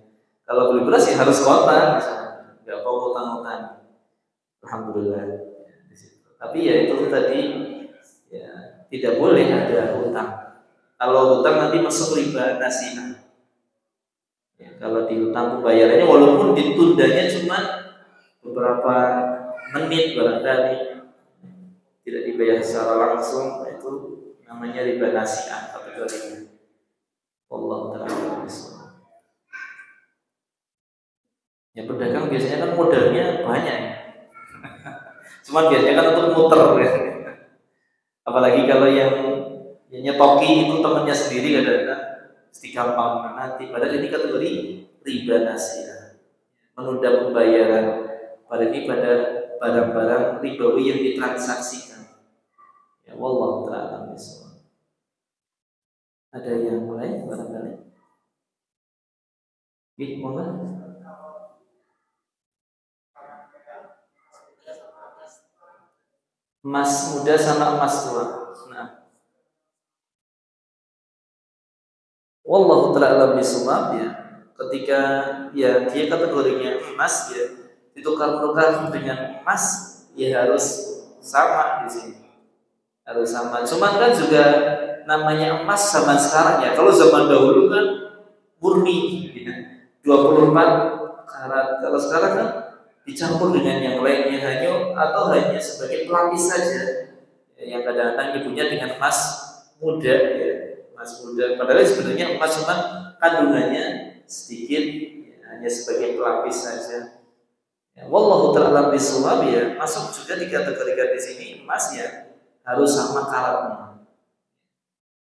Kalau beli beras ya harus kontan misalnya, nggak mau utang-utang. Alhamdulillah. Ya, di situ. Tapi ya itu tadi ya tidak boleh ada hutang. Kalau hutang nanti masuk riba nasi'ah. Ya, kalau dihutang pembayarannya walaupun ditundanya cuma beberapa menit barangkali tidak dibayar secara langsung, itu namanya riba nasi'ah kategorinya. Allah Ta'ala. Ya pedagang biasanya kan modalnya banyak ya. Cuman biasanya kan untuk muter ya. Apalagi kalau yang nyetoki itu temannya sendiri kadang-kadang mesti gampang nanti. Padahal ini kategori riba nasi'ah, menunda pembayaran. Padahal ini pada barang-barang ribawi yang ditransaksikan. Ya wallahu ta'ala bishawab. Ada yang lain barangkali? Monggo. Emas muda sama emas tua. Nah, wallahu ta'ala bishawab ya. Ketika ya dia kategorinya emas ya, ditukar-tukar dengan emas ya harus sama di sini. Harus sama. Cuman kan juga namanya emas zaman sekarang ya. Kalau zaman dahulu kan murni ya. 24 karat. Kalau sekarang kan dicampur dengan yang lainnya hanya atau hanya sebagai pelapis saja. Yang kadang-kadang dipunya dengan emas muda ya. Emas muda. Padahal sebenarnya emas cuma kandungannya sedikit ya, hanya sebagai pelapis saja. Ya, wallahu ta'ala bishawab ya, masuk juga dikategorikan di sini emas ya harus sama karatnya.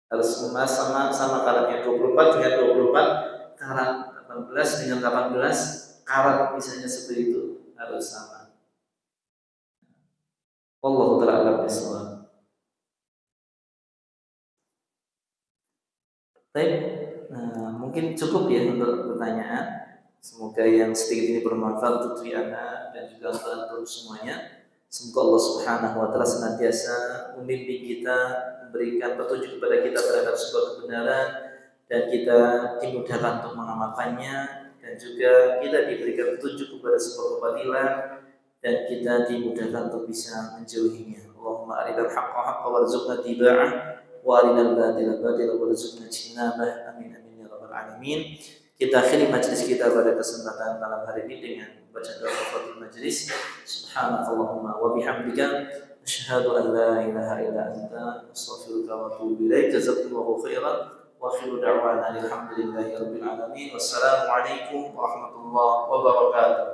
Harus emas sama karatnya 24 dengan 24 karat, 18 dengan 18 karat misalnya seperti itu harus sama. Wallahu ta'ala bishawab. Baik, nah, mungkin cukup ya untuk pertanyaan. Semoga yang sedikit ini bermanfaat untuk Anda dan juga untuk antum semuanya. Semoga Allah Subhanahu wa taala senantiasa membimbing kita, memberikan petunjuk kepada kita terhadap sebuah kebenaran dan kita dimudahkan untuk mengamalkannya dan juga kita diberikan petunjuk kepada sebuah kebatilan dan kita dimudahkan untuk bisa menjauhinya. Allahumma arinal haqqa haqqan warzuqna tiba'ah wa arinal batila batila warzuqna ijtinabah. Amin amin ya rabbal alamin. Kita akhiri majlis kita pada kesempatan malam hari ini dengan baca doa kafaratul majlis. Subhanakallahumma wa bihamdika asyhadu an la ilaha illa anta astaghfiruka wa atubu ilaik. Jazakumullahu khairan wa akhiru da'wana alhamdulillahi rabbil alamin. Wassalamu alaikum warahmatullahi wabarakatuh.